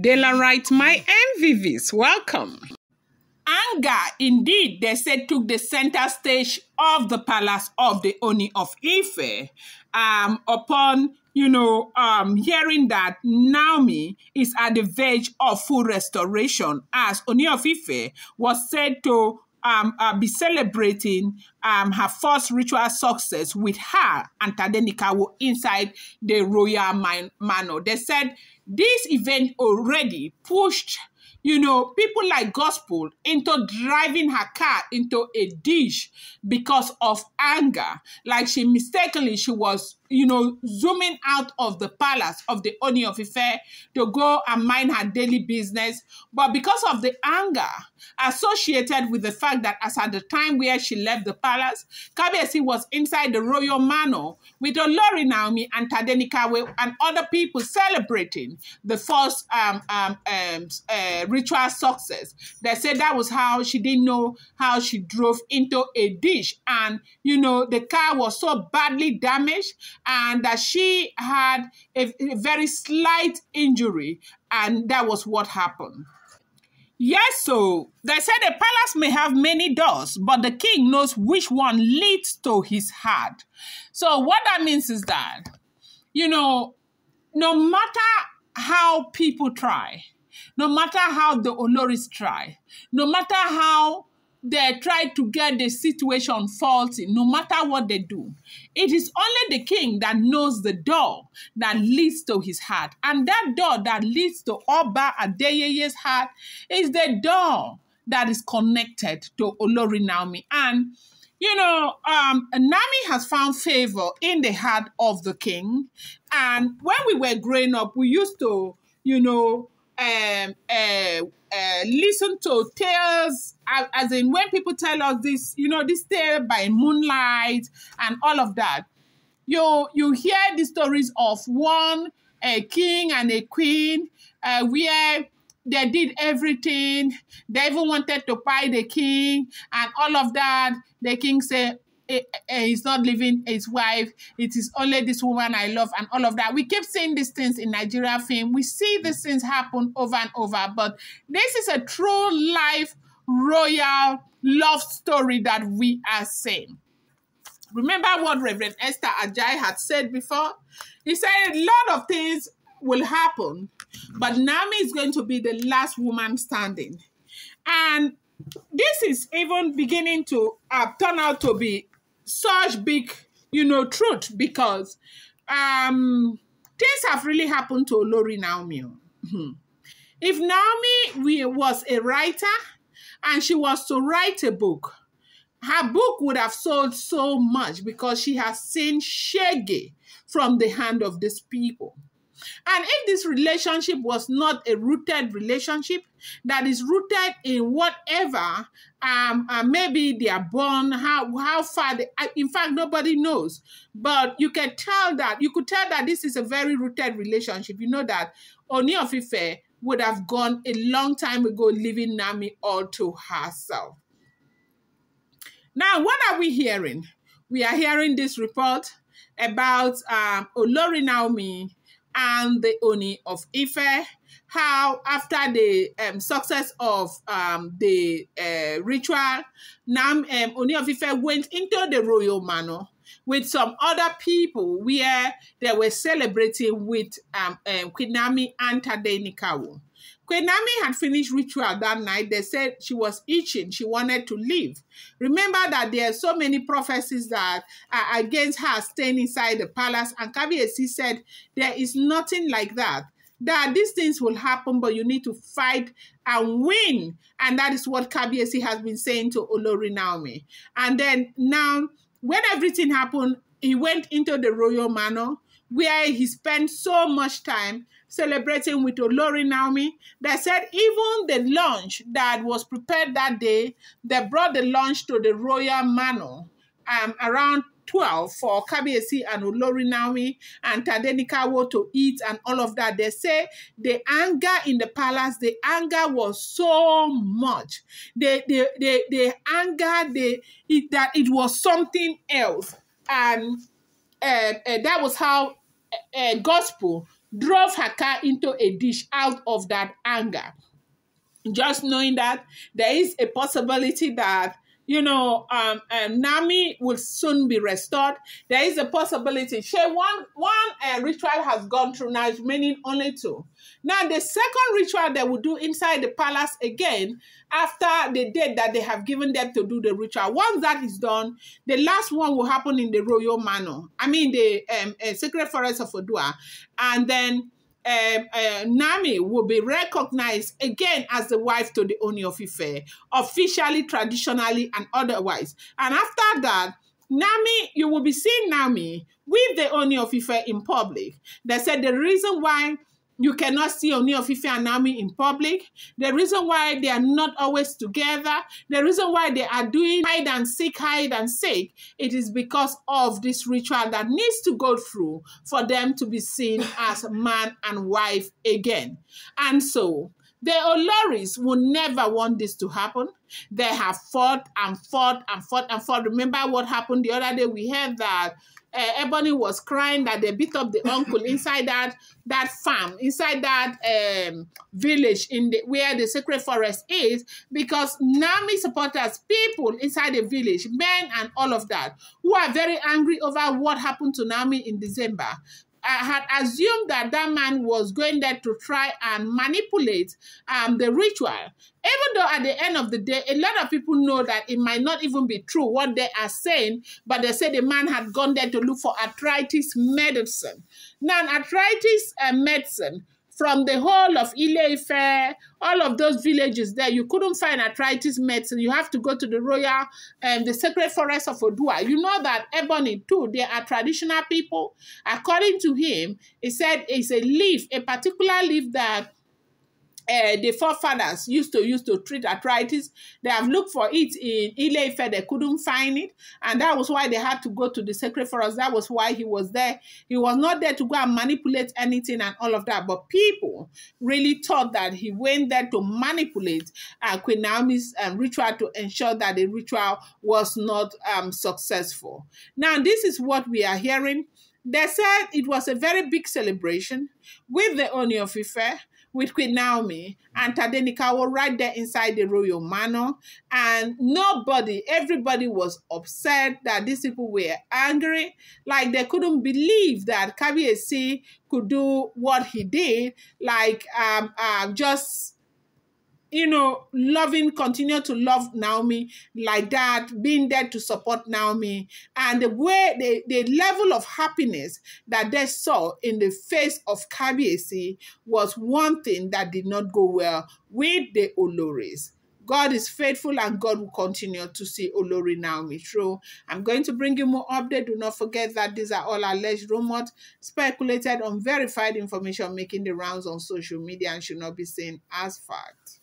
Dela writes, my MVVs, welcome. Anger, indeed, they said, took the center stage of the palace of the Ooni of Ife upon, hearing that Naomi is at the verge of full restoration, as Ooni of Ife was said to be celebrating her first ritual success with her and Tadenikawo inside the royal manor. They said this event already pushed people like gospel into driving her car into a ditch because of anger. Like she was, zooming out of the palace of the Ooni of Ife to go and mind her daily business. But because of the anger associated with the fact that as at the time where she left the palace, Kabiyesi was inside the royal manor with Olori Naomi and Tadenikawo and other people celebrating the first ritual success. They said that was how she didn't know how she drove into a ditch, and the car was so badly damaged and that she had a very slight injury, and that was what happened. Yes, so they said the palace may have many doors, but the king knows which one leads to his heart. So what that means is that, no matter how people try, no matter how the Oloris try, no matter how they try to get the situation faulty, no matter what they do, it is only the king that knows the door that leads to his heart. And that door that leads to Oba Adeyeye's heart is the door that is connected to Olori Naomi. And, Naomi has found favor in the heart of the king. And when we were growing up, we used to, listen to tales, as in when people tell us this, this tale by moonlight and all of that. You hear the stories of a king and a queen where they did everything. They even wanted to buy the king and all of that. The king said, he's not leaving his wife. It is only this woman I love and all of that. We keep seeing these things in Nigeria film. We see these things happen over and over. But this is a true life royal love story that we are seeing. Remember what Reverend Esther Ajay had said before? He said a lot of things will happen, but Naomi is going to be the last woman standing. And this is even beginning to turn out to be such big, truth, because things have really happened to Olori Naomi. If Naomi was a writer and she was to write a book, her book would have sold so much because she has seen shege from the hand of these people. And if this relationship was not a rooted relationship that is rooted in whatever, maybe they are born, how far they, in fact, nobody knows. But you could tell that this is a very rooted relationship. You know that Ooni of Ife would have gone a long time ago, leaving Naomi all to herself. Now, what are we hearing? We are hearing this report about Olori Naomi and the Ooni of Ife, how after the success of the ritual, Ooni of Ife went into the royal manor with some other people where they were celebrating with Queen Naomi and Tadenikawo. Queen Naomi had finished ritual that night. They said she was itching. She wanted to leave. Remember that there are so many prophecies that are against her staying inside the palace. And Kabiyesi said, there is nothing like that. That these things will happen, but you need to fight and win. And that is what Kabiyesi has been saying to Olori Naomi. And then now, when everything happened, he went into the royal manor where he spent so much time celebrating with Olori Naomi. They said even the lunch that was prepared that day, they brought the lunch to the royal manor around 12 for Kabiyesi and Olori Naomi and Tadenikawo to eat and all of that. They say the anger in the palace, the anger was so much. The anger, that it was something else. And that was how gospel drove her car into a ditch out of that anger. Just knowing that there is a possibility that Naomi will soon be restored. There is a possibility. One ritual has gone through, now it's remaining only two. Now the second ritual they will do inside the palace again after the date that they have given them to do the ritual. Once that is done, the last one will happen in the royal manor. I mean the sacred forest of Odua, and then Naomi will be recognized again as the wife to the Ooni of Ife, officially, traditionally, and otherwise. And after that, Naomi, you will be seeing Naomi with the Ooni of Ife in public. They said the reason why you cannot see Ooni of Ife and Naomi in public, the reason why they are not always together, the reason why they are doing hide and seek, it is because of this ritual that needs to go through for them to be seen as man and wife again. And so, the Oloris will never want this to happen. They have fought and fought and fought and fought. Remember what happened the other day? We heard that Ebony was crying that they beat up the uncle inside that farm, inside that village where the sacred forest is, because Naomi supporters, people inside the village, men and all of that, who are very angry over what happened to Naomi in December. I had assumed that man was going there to try and manipulate the ritual. Even though at the end of the day, a lot of people know that it might not even be true what they are saying, but they say the man had gone there to look for arthritis medicine. Now, arthritis medicine, from the whole of Ile-Ife, all of those villages there, you couldn't find arthritis medicine. You have to go to the royal, the sacred forest of Odua. You know that Ebony too, they are traditional people. According to him, he said it's a leaf, a particular leaf that the forefathers used to treat arthritis. They have looked for it in Ile-Ife, they couldn't find it, and that was why they had to go to the sacred forest. That was why he was there. He was not there to go and manipulate anything and all of that, but people really thought that he went there to manipulate Queen Naomi's ritual to ensure that the ritual was not successful. Now, this is what we are hearing. They said it was a very big celebration with the Ooni of Ife, with Queen Naomi and Tadenikawo right there inside the royal manor. And everybody was upset that these people were angry. Like they couldn't believe that Kabiyesi could do what he did. Like just, continue to love Naomi like that, being there to support Naomi. And the way, the level of happiness that they saw in the face of Kabiyesi was one thing that did not go well with the Oloris. God is faithful and God will continue to see Olori Naomi through. I'm going to bring you more updates. Do not forget that these are all alleged rumors, speculated, unverified information making the rounds on social media and should not be seen as fact.